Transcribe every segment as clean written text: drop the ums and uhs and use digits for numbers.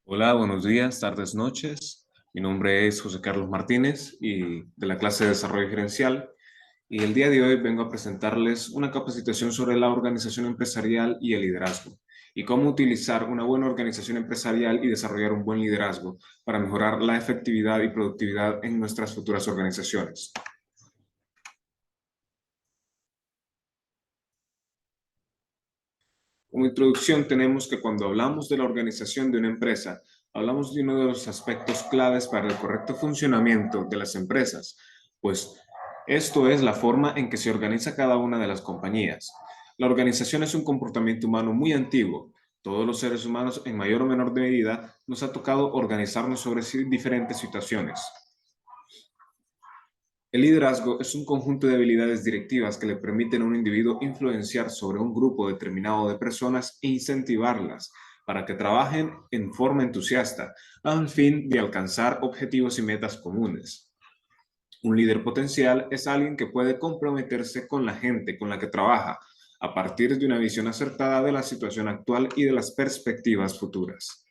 Hola, buenos días, tardes, noches. Mi nombre es José Carlos Martínez y de la clase de Desarrollo Gerencial. Y el día de hoy vengo a presentarles una capacitación sobre la organización empresarial y el liderazgo y cómo utilizar una buena organización empresarial y desarrollar un buen liderazgo para mejorar la efectividad y productividad en nuestras futuras organizaciones. Como introducción, tenemos que cuando hablamos de la organización de una empresa, hablamos de uno de los aspectos claves para el correcto funcionamiento de las empresas, pues esto es la forma en que se organiza cada una de las compañías. La organización es un comportamiento humano muy antiguo. Todos los seres humanos, en mayor o menor medida, nos ha tocado organizarnos sobre diferentes situaciones. El liderazgo es un conjunto de habilidades directivas que le permiten a un individuo influenciar sobre un grupo determinado de personas e incentivarlas para que trabajen en forma entusiasta al fin de alcanzar objetivos y metas comunes. Un líder potencial es alguien que puede comprometerse con la gente con la que trabaja a partir de una visión acertada de la situación actual y de las perspectivas futuras.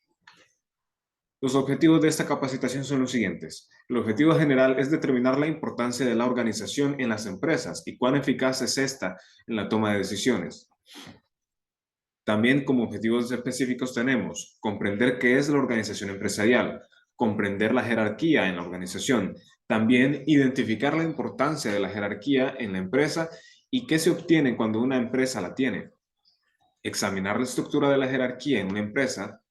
Los objetivos de esta capacitación son los siguientes. El objetivo general es determinar la importancia de la organización en las empresas y cuán eficaz es esta en la toma de decisiones. También como objetivos específicos tenemos comprender qué es la organización empresarial, comprender la jerarquía en la organización, también identificar la importancia de la jerarquía en la empresa y qué se obtiene cuando una empresa la tiene, examinar la estructura de la jerarquía en una empresa,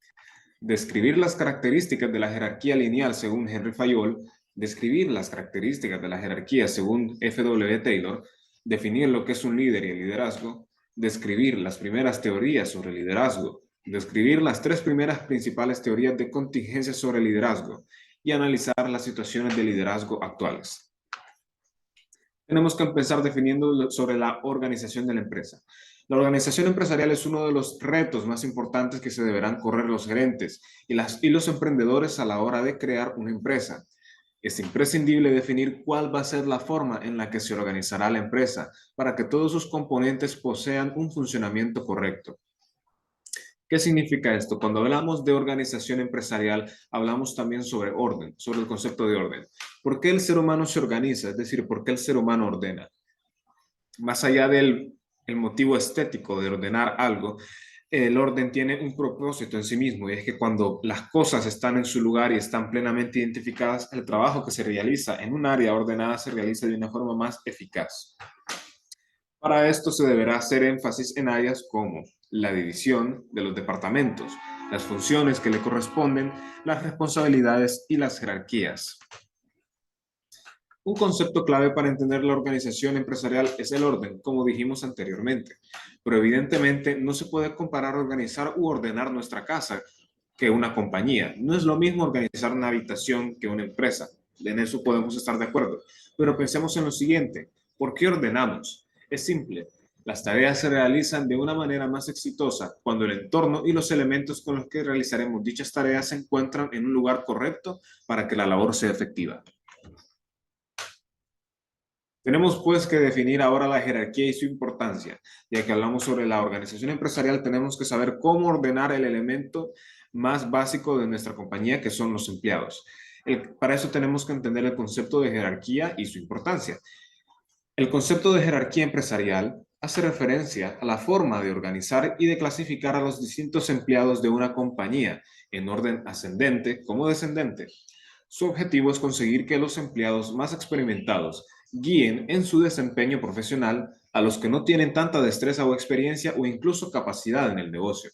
describir las características de la jerarquía lineal según Henry Fayol, describir las características de la jerarquía según F.W. Taylor, definir lo que es un líder y el liderazgo, describir las primeras teorías sobre liderazgo, describir las tres primeras principales teorías de contingencia sobre liderazgo y analizar las situaciones de liderazgo actuales. Tenemos que empezar definiendo sobre la organización de la empresa. La organización empresarial es uno de los retos más importantes que se deberán correr los gerentes y los emprendedores a la hora de crear una empresa. Es imprescindible definir cuál va a ser la forma en la que se organizará la empresa para que todos sus componentes posean un funcionamiento correcto. ¿Qué significa esto? Cuando hablamos de organización empresarial, hablamos también sobre orden, sobre el concepto de orden. ¿Por qué el ser humano se organiza? Es decir, ¿por qué el ser humano ordena? Más allá del el motivo estético de ordenar algo, el orden tiene un propósito en sí mismo, y es que cuando las cosas están en su lugar y están plenamente identificadas, el trabajo que se realiza en un área ordenada se realiza de una forma más eficaz. Para esto se deberá hacer énfasis en áreas como la división de los departamentos, las funciones que le corresponden, las responsabilidades y las jerarquías. Un concepto clave para entender la organización empresarial es el orden, como dijimos anteriormente, pero evidentemente no se puede comparar organizar u ordenar nuestra casa que una compañía. No es lo mismo organizar una habitación que una empresa. En eso podemos estar de acuerdo. Pero pensemos en lo siguiente. ¿Por qué ordenamos? Es simple. Las tareas se realizan de una manera más exitosa cuando el entorno y los elementos con los que realizaremos dichas tareas se encuentran en un lugar correcto para que la labor sea efectiva. Tenemos pues que definir ahora la jerarquía y su importancia. Ya que hablamos sobre la organización empresarial, tenemos que saber cómo ordenar el elemento más básico de nuestra compañía, que son los empleados. Para eso tenemos que entender el concepto de jerarquía y su importancia. El concepto de jerarquía empresarial hace referencia a la forma de organizar y de clasificar a los distintos empleados de una compañía en orden ascendente como descendente. Su objetivo es conseguir que los empleados más experimentados guíen en su desempeño profesional a los que no tienen tanta destreza o experiencia o incluso capacidad en el negocio,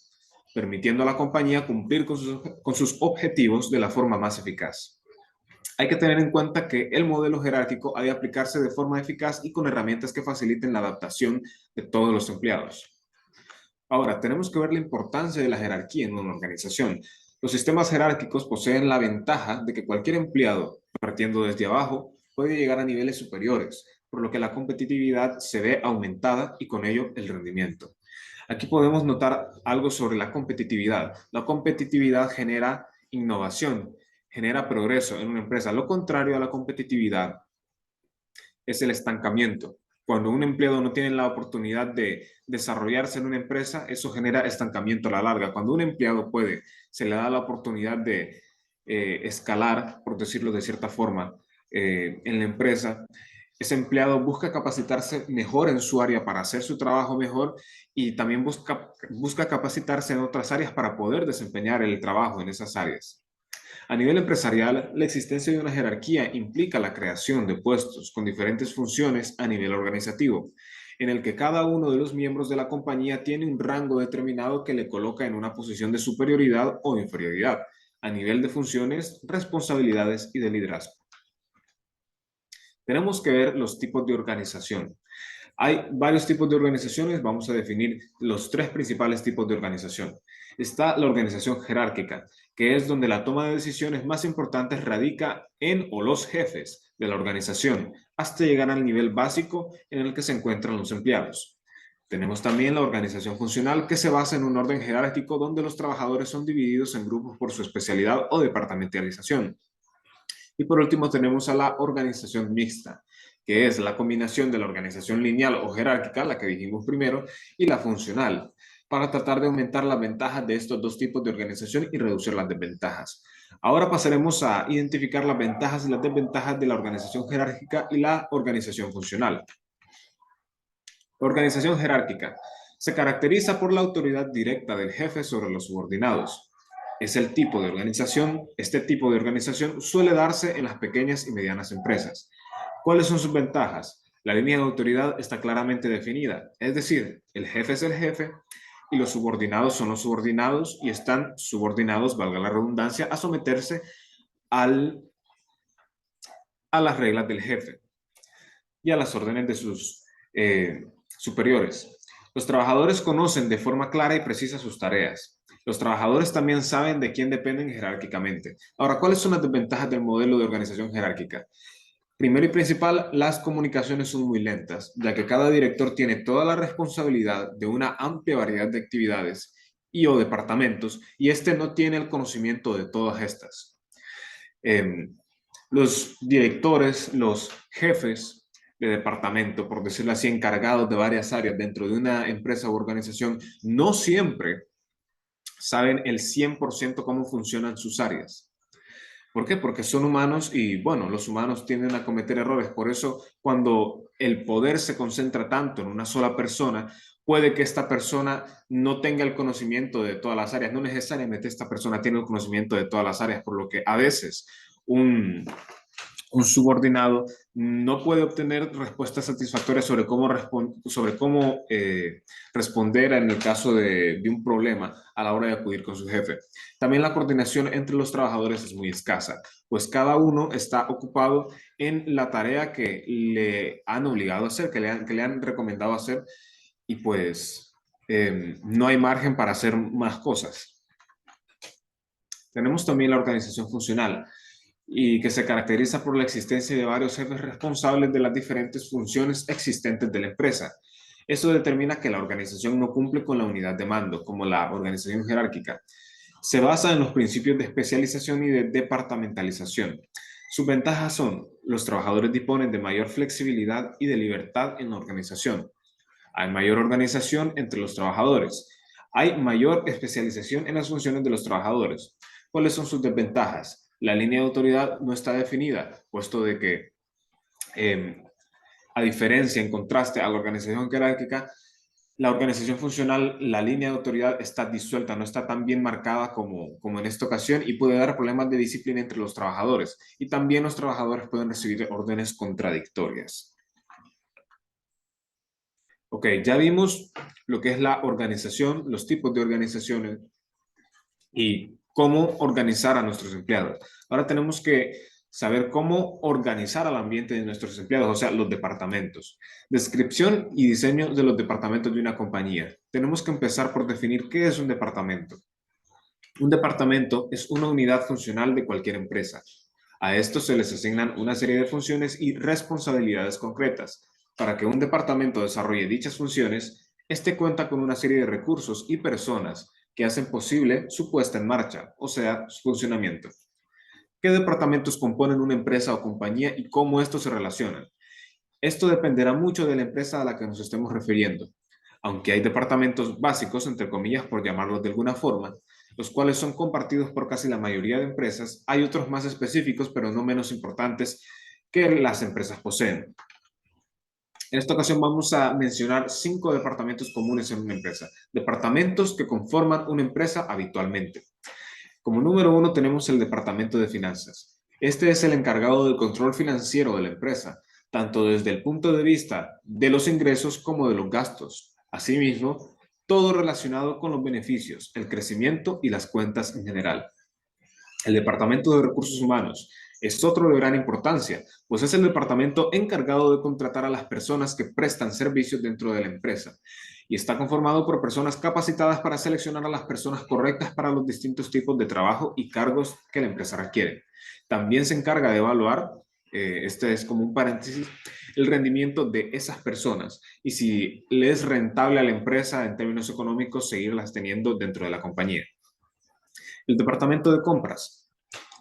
permitiendo a la compañía cumplir con sus objetivos de la forma más eficaz. Hay que tener en cuenta que el modelo jerárquico ha de aplicarse de forma eficaz y con herramientas que faciliten la adaptación de todos los empleados. Ahora, tenemos que ver la importancia de la jerarquía en una organización. Los sistemas jerárquicos poseen la ventaja de que cualquier empleado, partiendo desde abajo, puede llegar a niveles superiores, por lo que la competitividad se ve aumentada y con ello el rendimiento. Aquí podemos notar algo sobre la competitividad. La competitividad genera innovación, genera progreso en una empresa. Lo contrario a la competitividad es el estancamiento. Cuando un empleado no tiene la oportunidad de desarrollarse en una empresa, eso genera estancamiento a la larga. Cuando un empleado puede, se le da la oportunidad de escalar, por decirlo de cierta forma, en la empresa, ese empleado busca capacitarse mejor en su área para hacer su trabajo mejor y también busca capacitarse en otras áreas para poder desempeñar el trabajo en esas áreas. A nivel empresarial, la existencia de una jerarquía implica la creación de puestos con diferentes funciones a nivel organizativo, en el que cada uno de los miembros de la compañía tiene un rango determinado que le coloca en una posición de superioridad o inferioridad, a nivel de funciones, responsabilidades y de liderazgo. Tenemos que ver los tipos de organización. Hay varios tipos de organizaciones, vamos a definir los tres principales tipos de organización. Está la organización jerárquica, que es donde la toma de decisiones más importantes radica en o los jefes de la organización, hasta llegar al nivel básico en el que se encuentran los empleados. Tenemos también la organización funcional, que se basa en un orden jerárquico donde los trabajadores son divididos en grupos por su especialidad o departamentalización. Y por último tenemos a la organización mixta, que es la combinación de la organización lineal o jerárquica, la que dijimos primero, y la funcional, para tratar de aumentar las ventajas de estos dos tipos de organización y reducir las desventajas. Ahora pasaremos a identificar las ventajas y las desventajas de la organización jerárquica y la organización funcional. La organización jerárquica se caracteriza por la autoridad directa del jefe sobre los subordinados. Es el tipo de organización, este tipo de organización suele darse en las pequeñas y medianas empresas. ¿Cuáles son sus ventajas? La línea de autoridad está claramente definida, es decir, el jefe es el jefe y los subordinados son los subordinados y están subordinados, valga la redundancia, a someterse al, a las reglas del jefe y a las órdenes de sus superiores. Los trabajadores conocen de forma clara y precisa sus tareas. Los trabajadores también saben de quién dependen jerárquicamente. Ahora, ¿cuáles son las desventajas del modelo de organización jerárquica? Primero y principal, las comunicaciones son muy lentas, ya que cada director tiene toda la responsabilidad de una amplia variedad de actividades y o departamentos, y este no tiene el conocimiento de todas estas. Los directores, los jefes de departamento, por decirlo así, encargados de varias áreas dentro de una empresa u organización, no siempre saben el 100% cómo funcionan sus áreas. ¿Por qué? Porque son humanos y, bueno, los humanos tienden a cometer errores. Por eso, cuando el poder se concentra tanto en una sola persona, puede que esta persona no tenga el conocimiento de todas las áreas. No necesariamente esta persona tiene el conocimiento de todas las áreas, por lo que a veces un subordinado no puede obtener respuestas satisfactorias sobre cómo responder en el caso de un problema a la hora de acudir con su jefe. También la coordinación entre los trabajadores es muy escasa, pues cada uno está ocupado en la tarea que le han obligado a hacer, que le han recomendado hacer, y pues no hay margen para hacer más cosas. Tenemos también la organización funcional, y que se caracteriza por la existencia de varios jefes responsables de las diferentes funciones existentes de la empresa. Eso determina que la organización no cumple con la unidad de mando, como la organización jerárquica. Se basa en los principios de especialización y de departamentalización. Sus ventajas son: los trabajadores disponen de mayor flexibilidad y de libertad en la organización. Hay mayor organización entre los trabajadores. Hay mayor especialización en las funciones de los trabajadores. ¿Cuáles son sus desventajas? La línea de autoridad no está definida, puesto de que, a diferencia, en contraste a la organización jerárquica, la organización funcional, la línea de autoridad está disuelta, no está tan bien marcada como en esta ocasión, y puede dar problemas de disciplina entre los trabajadores. Y también los trabajadores pueden recibir órdenes contradictorias. Ok, ya vimos lo que es la organización, los tipos de organizaciones y cómo organizar a nuestros empleados. Ahora tenemos que saber cómo organizar al ambiente de nuestros empleados, o sea, los departamentos. Descripción y diseño de los departamentos de una compañía. Tenemos que empezar por definir qué es un departamento. Un departamento es una unidad funcional de cualquier empresa. A esto se les asignan una serie de funciones y responsabilidades concretas. Para que un departamento desarrolle dichas funciones, este cuenta con una serie de recursos y personas que hacen posible su puesta en marcha, o sea, su funcionamiento. ¿Qué departamentos componen una empresa o compañía y cómo estos se relacionan? Esto dependerá mucho de la empresa a la que nos estemos refiriendo. Aunque hay departamentos básicos, entre comillas, por llamarlos de alguna forma, los cuales son compartidos por casi la mayoría de empresas, hay otros más específicos, pero no menos importantes, que las empresas poseen. En esta ocasión vamos a mencionar 5 departamentos comunes en una empresa, departamentos que conforman una empresa habitualmente. Como número 1 tenemos el departamento de finanzas. Este es el encargado del control financiero de la empresa, tanto desde el punto de vista de los ingresos como de los gastos. Asimismo, todo relacionado con los beneficios, el crecimiento y las cuentas en general. El Departamento de Recursos Humanos es otro de gran importancia, pues es el departamento encargado de contratar a las personas que prestan servicios dentro de la empresa y está conformado por personas capacitadas para seleccionar a las personas correctas para los distintos tipos de trabajo y cargos que la empresa requiere. También se encarga de evaluar, este es como un paréntesis, el rendimiento de esas personas y si le es rentable a la empresa en términos económicos seguirlas teniendo dentro de la compañía. El departamento de compras.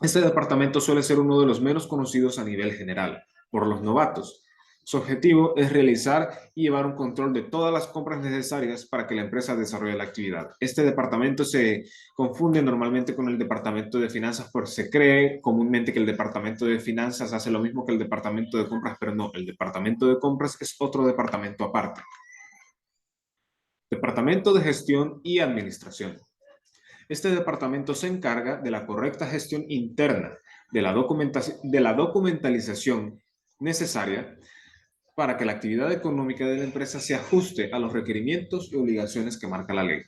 Este departamento suele ser uno de los menos conocidos a nivel general por los novatos. Su objetivo es realizar y llevar un control de todas las compras necesarias para que la empresa desarrolle la actividad. Este departamento se confunde normalmente con el departamento de finanzas porque se cree comúnmente que el departamento de finanzas hace lo mismo que el departamento de compras, pero no, el departamento de compras es otro departamento aparte. Departamento de gestión y administración. Este departamento se encarga de la correcta gestión interna de la documentalización necesaria para que la actividad económica de la empresa se ajuste a los requerimientos y obligaciones que marca la ley.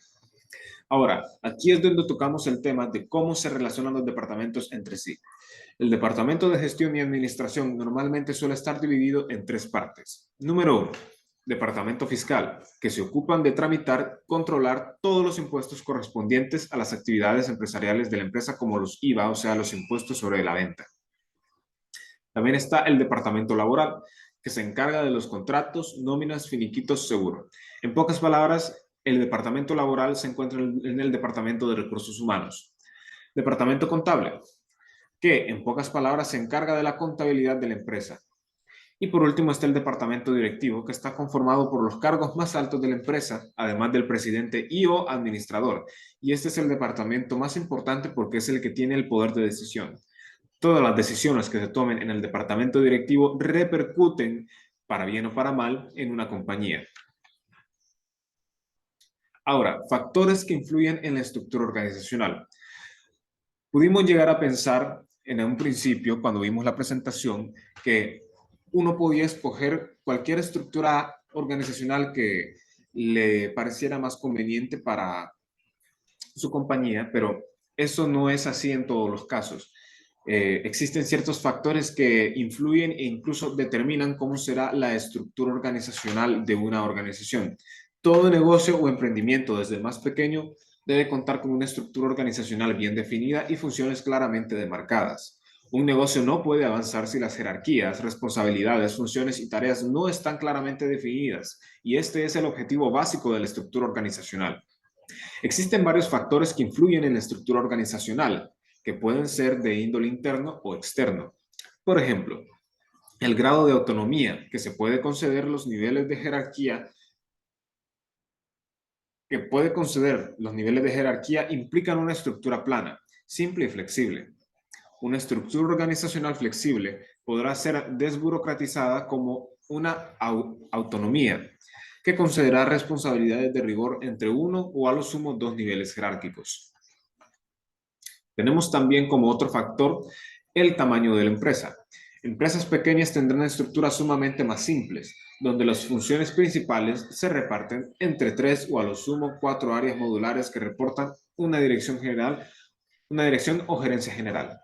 Ahora, aquí es donde tocamos el tema de cómo se relacionan los departamentos entre sí. El departamento de gestión y administración normalmente suele estar dividido en 3 partes. Número 1, departamento fiscal, que se ocupan de tramitar, controlar todos los impuestos correspondientes a las actividades empresariales de la empresa, como los IVA, o sea, los impuestos sobre la venta. También está el departamento laboral, que se encarga de los contratos, nóminas, finiquitos, seguro. En pocas palabras, el departamento laboral se encuentra en el departamento de recursos humanos. Departamento contable, que en pocas palabras se encarga de la contabilidad de la empresa. Y por último está el departamento directivo, que está conformado por los cargos más altos de la empresa, además del presidente y o administrador. Y este es el departamento más importante porque es el que tiene el poder de decisión. Todas las decisiones que se tomen en el departamento directivo repercuten, para bien o para mal, en una compañía. Ahora, factores que influyen en la estructura organizacional. Pudimos llegar a pensar en un principio, cuando vimos la presentación, que uno podía escoger cualquier estructura organizacional que le pareciera más conveniente para su compañía, pero eso no es así en todos los casos. Existen ciertos factores que influyen e incluso determinan cómo será la estructura organizacional de una organización. Todo negocio o emprendimiento, desde el más pequeño, debe contar con una estructura organizacional bien definida y funciones claramente demarcadas. Un negocio no puede avanzar si las jerarquías, responsabilidades, funciones y tareas no están claramente definidas, y este es el objetivo básico de la estructura organizacional. Existen varios factores que influyen en la estructura organizacional, que pueden ser de índole interno o externo. Por ejemplo, el grado de autonomía que se puede conceder, los niveles de jerarquía implican una estructura plana, simple y flexible. Una estructura organizacional flexible podrá ser desburocratizada como una autonomía, que concederá responsabilidades de rigor entre uno o a lo sumo 2 niveles jerárquicos. Tenemos también como otro factor el tamaño de la empresa. Empresas pequeñas tendrán estructuras sumamente más simples, donde las funciones principales se reparten entre 3 o a lo sumo 4 áreas modulares que reportan una dirección o gerencia general.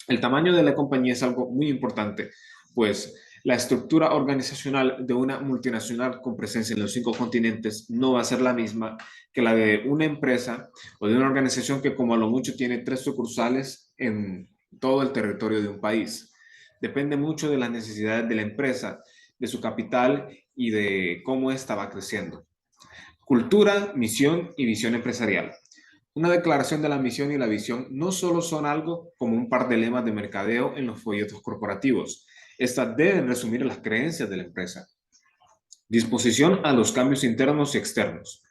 El tamaño de la compañía es algo muy importante, pues la estructura organizacional de una multinacional con presencia en los 5 continentes no va a ser la misma que la de una empresa o de una organización que como a lo mucho tiene 3 sucursales en todo el territorio de un país. Depende mucho de las necesidades de la empresa, de su capital y de cómo ésta va creciendo. Cultura, misión y visión empresarial. Una declaración de la misión y la visión no solo son algo como un par de lemas de mercadeo en los folletos corporativos. Estas deben resumir las creencias de la empresa. Disposición a los cambios internos y externos.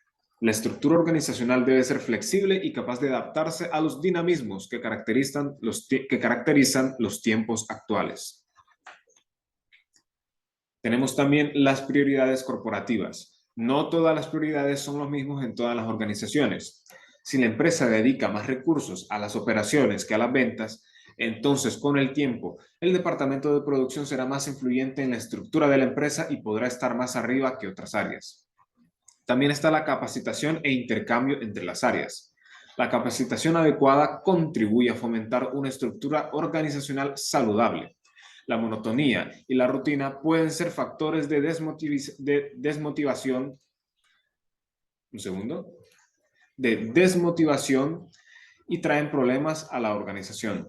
La estructura organizacional debe ser flexible y capaz de adaptarse a los dinamismos que caracterizan los tiempos actuales. Tenemos también las prioridades corporativas. No todas las prioridades son los mismos en todas las organizaciones. Si la empresa dedica más recursos a las operaciones que a las ventas, entonces con el tiempo el departamento de producción será más influyente en la estructura de la empresa y podrá estar más arriba que otras áreas. También está la capacitación e intercambio entre las áreas. La capacitación adecuada contribuye a fomentar una estructura organizacional saludable. La monotonía y la rutina pueden ser factores de desmotivación, de desmotivación y traen problemas a la organización.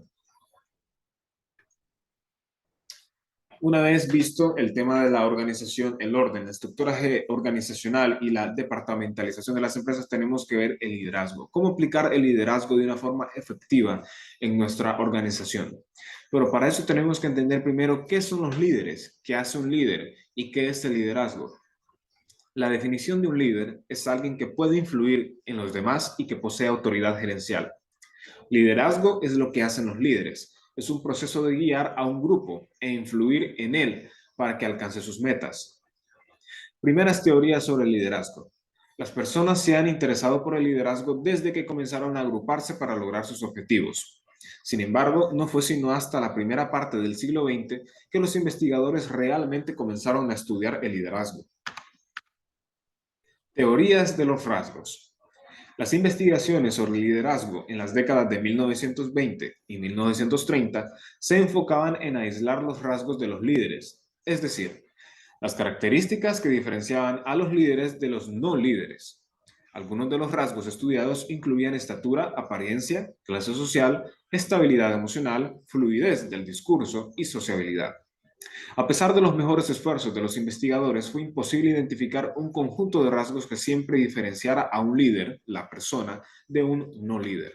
Una vez visto el tema de la organización, el orden, la estructura organizacional y la departamentalización de las empresas, tenemos que ver el liderazgo. ¿Cómo aplicar el liderazgo de una forma efectiva en nuestra organización? Pero para eso tenemos que entender primero qué son los líderes, qué hace un líder y qué es el liderazgo. La definición de un líder es alguien que puede influir en los demás y que posee autoridad gerencial. Liderazgo es lo que hacen los líderes. Es un proceso de guiar a un grupo e influir en él para que alcance sus metas. Primeras teorías sobre el liderazgo. Las personas se han interesado por el liderazgo desde que comenzaron a agruparse para lograr sus objetivos. Sin embargo, no fue sino hasta la primera parte del siglo XX que los investigadores realmente comenzaron a estudiar el liderazgo. Teorías de los rasgos. Las investigaciones sobre liderazgo en las décadas de 1920 y 1930 se enfocaban en aislar los rasgos de los líderes, es decir, las características que diferenciaban a los líderes de los no líderes. Algunos de los rasgos estudiados incluían estatura, apariencia, clase social, estabilidad emocional, fluidez del discurso y sociabilidad. A pesar de los mejores esfuerzos de los investigadores, fue imposible identificar un conjunto de rasgos que siempre diferenciara a un líder, la persona, de un no líder.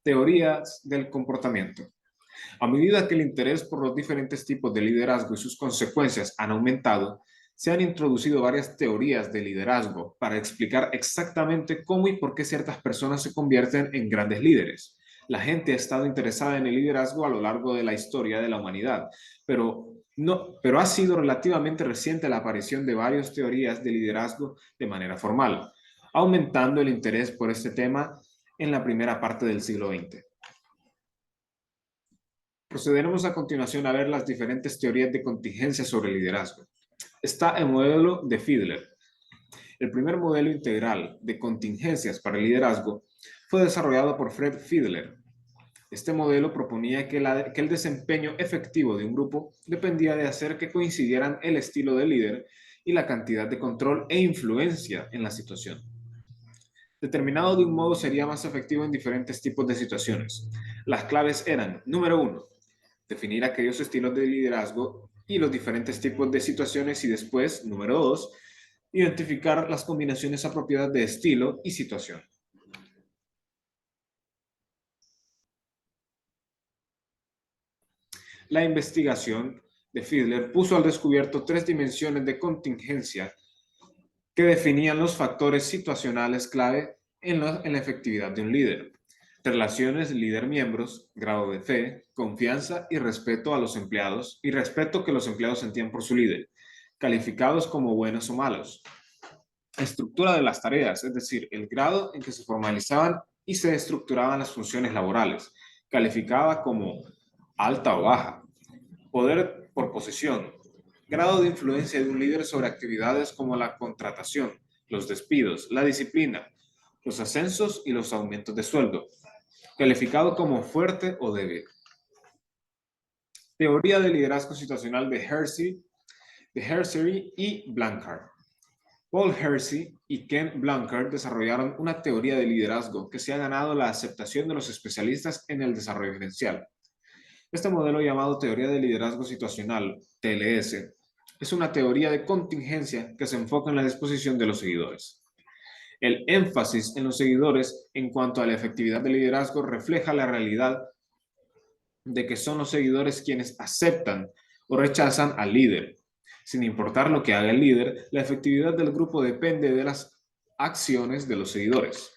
Teorías del comportamiento. A medida que el interés por los diferentes tipos de liderazgo y sus consecuencias han aumentado, se han introducido varias teorías de liderazgo para explicar exactamente cómo y por qué ciertas personas se convierten en grandes líderes. La gente ha estado interesada en el liderazgo a lo largo de la historia de la humanidad, pero ha sido relativamente reciente la aparición de varias teorías de liderazgo de manera formal, aumentando el interés por este tema en la primera parte del siglo XX. Procederemos a continuación a ver las diferentes teorías de contingencia sobre el liderazgo. Está el modelo de Fiedler. El primer modelo integral de contingencias para el liderazgo fue desarrollado por Fred Fiedler. Este modelo proponía que el desempeño efectivo de un grupo dependía de hacer que coincidieran el estilo del líder y la cantidad de control e influencia en la situación. Determinado de un modo sería más efectivo en diferentes tipos de situaciones. Las claves eran, número 1, definir aquellos estilos de liderazgo y los diferentes tipos de situaciones y después, número 2, identificar las combinaciones apropiadas de estilo y situación. La investigación de Fiedler puso al descubierto 3 dimensiones de contingencia que definían los factores situacionales clave en la efectividad de un líder. Relaciones líder-miembros, grado de fe, confianza y respeto a los empleados y respeto que los empleados sentían por su líder, calificados como buenos o malos. Estructura de las tareas, es decir, el grado en que se formalizaban y se estructuraban las funciones laborales, calificada como alta o baja. Poder por posición, grado de influencia de un líder sobre actividades como la contratación, los despidos, la disciplina, los ascensos y los aumentos de sueldo, calificado como fuerte o débil. Teoría de liderazgo situacional de Hersey y Blanchard. Paul Hersey y Ken Blanchard desarrollaron una teoría de liderazgo que se ha ganado la aceptación de los especialistas en el desarrollo gerencial. Este modelo llamado teoría de liderazgo situacional, TLS, es una teoría de contingencia que se enfoca en la disposición de los seguidores. El énfasis en los seguidores en cuanto a la efectividad del liderazgo refleja la realidad de que son los seguidores quienes aceptan o rechazan al líder. Sin importar lo que haga el líder, la efectividad del grupo depende de las acciones de los seguidores.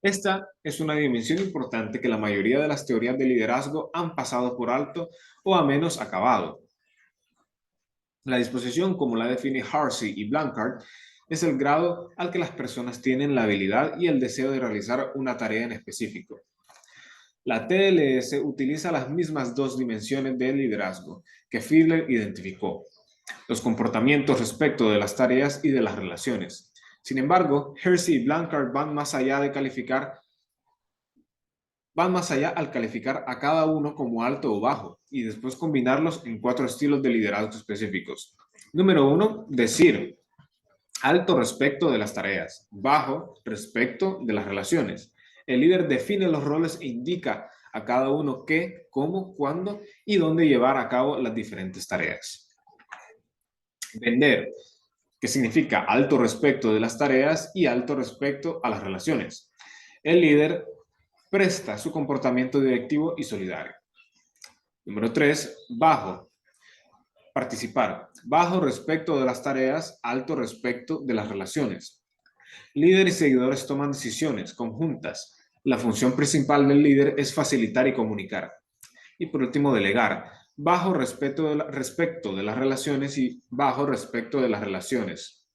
Esta es una dimensión importante que la mayoría de las teorías de liderazgo han pasado por alto o a menos acabado. La disposición, como la define Harsey y Blanchard, es el grado al que las personas tienen la habilidad y el deseo de realizar una tarea en específico. La TLS utiliza las mismas dos dimensiones de liderazgo que Fiedler identificó, los comportamientos respecto de las tareas y de las relaciones. Sin embargo, Hersey y Blanchard van más allá al calificar a cada uno como alto o bajo y después combinarlos en 4 estilos de liderazgo específicos. Número 1, decir: alto respecto de las tareas, bajo respecto de las relaciones. El líder define los roles e indica a cada uno qué, cómo, cuándo y dónde llevar a cabo las diferentes tareas. Vender, que significa alto respecto de las tareas y alto respecto a las relaciones. El líder presta su comportamiento directivo y solidario. Número 3, bajo. Participar, bajo respecto de las tareas, alto respecto de las relaciones. Líder y seguidores toman decisiones conjuntas. La función principal del líder es facilitar y comunicar. Y por último, delegar, bajo respecto de las relaciones y bajo respecto de las relaciones.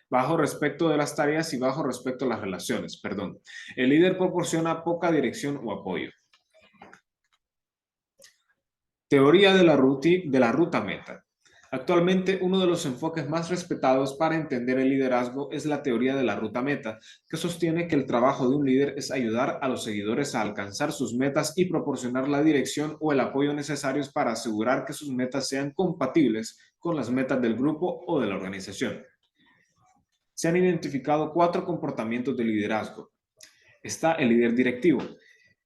Bajo respecto de las tareas y bajo respecto a las relaciones, perdón. El líder proporciona poca dirección o apoyo. Teoría de la ruta meta. Actualmente, uno de los enfoques más respetados para entender el liderazgo es la teoría de la ruta meta, que sostiene que el trabajo de un líder es ayudar a los seguidores a alcanzar sus metas y proporcionar la dirección o el apoyo necesarios para asegurar que sus metas sean compatibles con las metas del grupo o de la organización. Se han identificado 4 comportamientos de liderazgo. Está el líder directivo.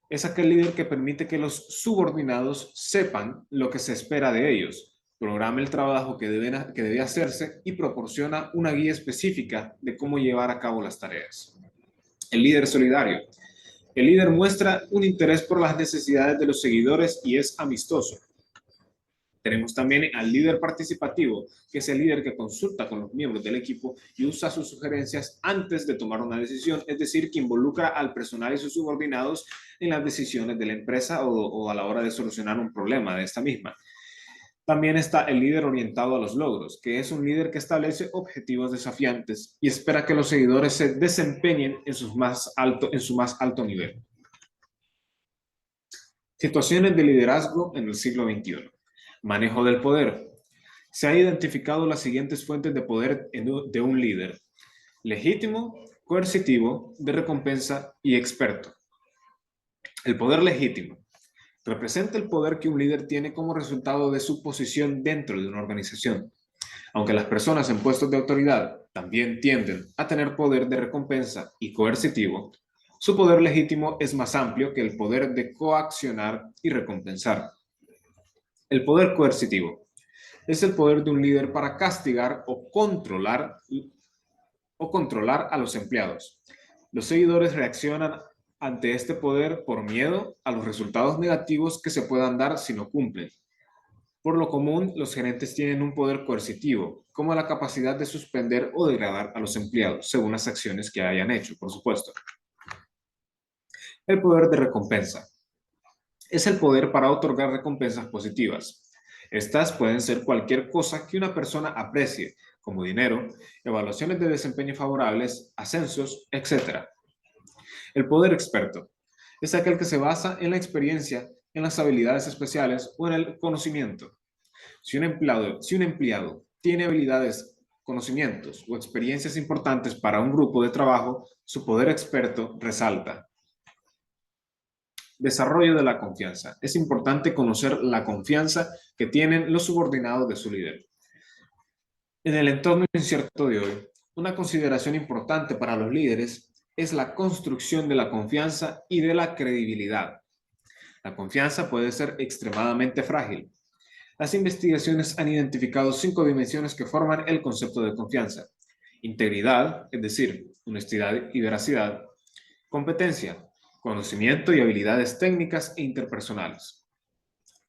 Es aquel líder que permite que los subordinados sepan lo que se espera de ellos, programa el trabajo que debe hacerse y proporciona una guía específica de cómo llevar a cabo las tareas. El líder solidario. El líder muestra un interés por las necesidades de los seguidores y es amistoso. Tenemos también al líder participativo, que es el líder que consulta con los miembros del equipo y usa sus sugerencias antes de tomar una decisión, es decir, que involucra al personal y sus subordinados en las decisiones de la empresa o a la hora de solucionar un problema de esta misma. También está el líder orientado a los logros, que es un líder que establece objetivos desafiantes y espera que los seguidores se desempeñen en su más alto nivel. Situaciones de liderazgo en el siglo XXI. Manejo del poder. Se han identificado las siguientes fuentes de poder de un líder: legítimo, coercitivo, de recompensa y experto. El poder legítimo representa el poder que un líder tiene como resultado de su posición dentro de una organización. Aunque las personas en puestos de autoridad también tienden a tener poder de recompensa y coercitivo, su poder legítimo es más amplio que el poder de coaccionar y recompensar. El poder coercitivo es el poder de un líder para castigar o controlar a los empleados. Los seguidores reaccionan ante este poder por miedo a los resultados negativos que se puedan dar si no cumplen. Por lo común, los gerentes tienen un poder coercitivo, como la capacidad de suspender o degradar a los empleados, según las acciones que hayan hecho, por supuesto. El poder de recompensa es el poder para otorgar recompensas positivas. Estas pueden ser cualquier cosa que una persona aprecie, como dinero, evaluaciones de desempeño favorables, ascensos, etc. El poder experto es aquel que se basa en la experiencia, en las habilidades especiales o en el conocimiento. Si un empleado tiene habilidades, conocimientos o experiencias importantes para un grupo de trabajo, su poder experto resalta. Desarrollo de la confianza. Es importante conocer la confianza que tienen los subordinados de su líder. En el entorno incierto de hoy, una consideración importante para los líderes es la construcción de la confianza y de la credibilidad. La confianza puede ser extremadamente frágil. Las investigaciones han identificado 5 dimensiones que forman el concepto de confianza: integridad, es decir, honestidad y veracidad; competencia, conocimiento y habilidades técnicas e interpersonales,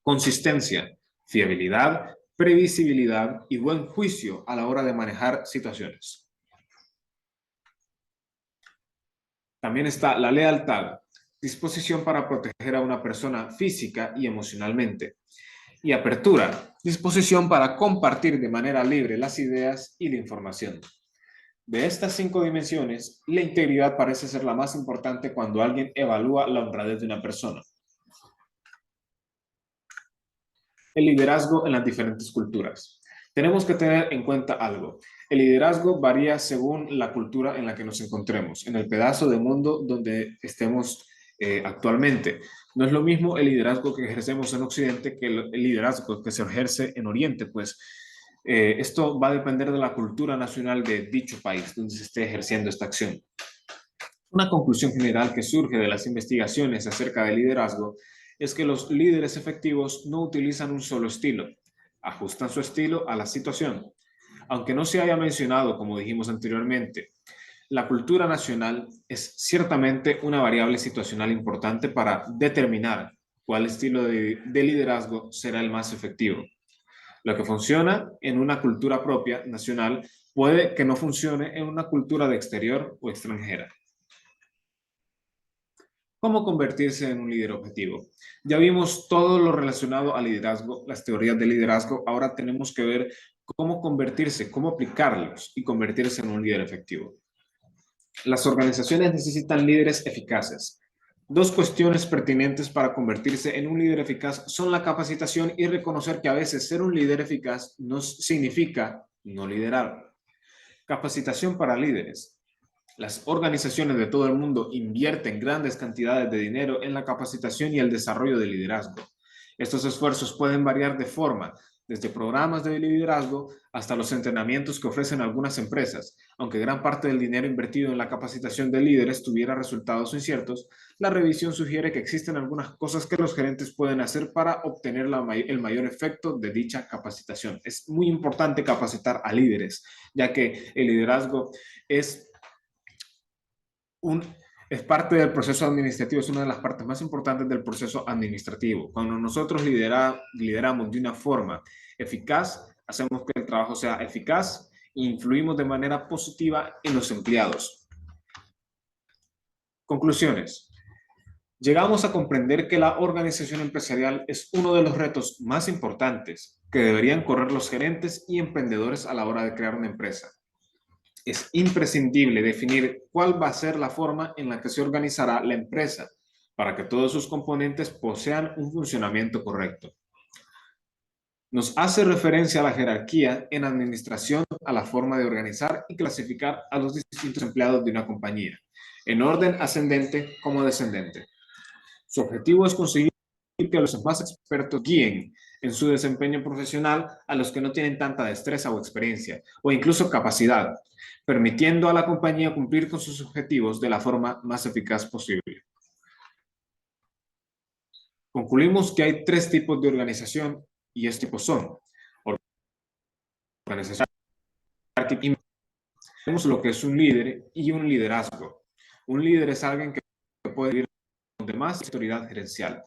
consistencia, fiabilidad, previsibilidad y buen juicio a la hora de manejar situaciones. También está la lealtad, disposición para proteger a una persona física y emocionalmente. Y apertura, disposición para compartir de manera libre las ideas y la información. De estas 5 dimensiones, la integridad parece ser la más importante cuando alguien evalúa la honradez de una persona. El liderazgo en las diferentes culturas. Tenemos que tener en cuenta algo. El liderazgo varía según la cultura en la que nos encontremos, en el pedazo de mundo donde estemos actualmente. No es lo mismo el liderazgo que ejercemos en Occidente que el liderazgo que se ejerce en Oriente, pues esto va a depender de la cultura nacional de dicho país donde se esté ejerciendo esta acción. Una conclusión general que surge de las investigaciones acerca del liderazgo es que los líderes efectivos no utilizan un solo estilo, ajustan su estilo a la situación. Aunque no se haya mencionado, como dijimos anteriormente, la cultura nacional es ciertamente una variable situacional importante para determinar cuál estilo de liderazgo será el más efectivo. Lo que funciona en una cultura propia, nacional, puede que no funcione en una cultura de exterior o extranjera. ¿Cómo convertirse en un líder objetivo? Ya vimos todo lo relacionado al liderazgo, las teorías de liderazgo. Ahora tenemos que ver cómo convertirse, cómo aplicarlos y convertirse en un líder efectivo. Las organizaciones necesitan líderes eficaces. 2 cuestiones pertinentes para convertirse en un líder eficaz son la capacitación y reconocer que a veces ser un líder eficaz no significa no liderar. Capacitación para líderes. Las organizaciones de todo el mundo invierten grandes cantidades de dinero en la capacitación y el desarrollo de liderazgo. Estos esfuerzos pueden variar de forma, desde programas de liderazgo hasta los entrenamientos que ofrecen algunas empresas. Aunque gran parte del dinero invertido en la capacitación de líderes tuviera resultados inciertos, la revisión sugiere que existen algunas cosas que los gerentes pueden hacer para obtener el mayor efecto de dicha capacitación. Es muy importante capacitar a líderes, ya que el liderazgo es es parte del proceso administrativo, es una de las partes más importantes del proceso administrativo. Cuando nosotros lideramos de una forma eficaz, hacemos que el trabajo sea eficaz e influimos de manera positiva en los empleados. Conclusiones. Llegamos a comprender que la organización empresarial es uno de los retos más importantes que deberían correr los gerentes y emprendedores a la hora de crear una empresa. Es imprescindible definir cuál va a ser la forma en la que se organizará la empresa para que todos sus componentes posean un funcionamiento correcto. Nos hace referencia a la jerarquía en administración, a la forma de organizar y clasificar a los distintos empleados de una compañía, en orden ascendente como descendente. Su objetivo es conseguir que los más expertos guíen en su desempeño profesional a los que no tienen tanta destreza o experiencia, o incluso capacidad, permitiendo a la compañía cumplir con sus objetivos de la forma más eficaz posible. Concluimos que hay 3 tipos de organización y estos tipos son organización, tenemos lo que es un líder y un liderazgo. Un líder es alguien que puede vivir con demás autoridad gerencial.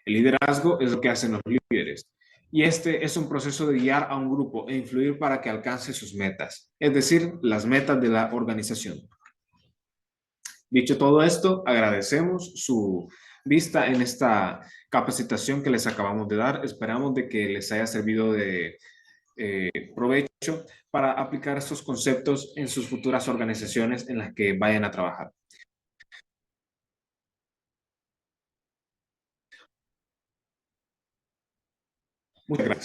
El liderazgo es lo que hacen los líderes. Y este es un proceso de guiar a un grupo e influir para que alcance sus metas, es decir, las metas de la organización. Dicho todo esto, agradecemos su vista en esta capacitación que les acabamos de dar. Esperamos de que les haya servido de provecho para aplicar estos conceptos en sus futuras organizaciones en las que vayan a trabajar. Muchas gracias.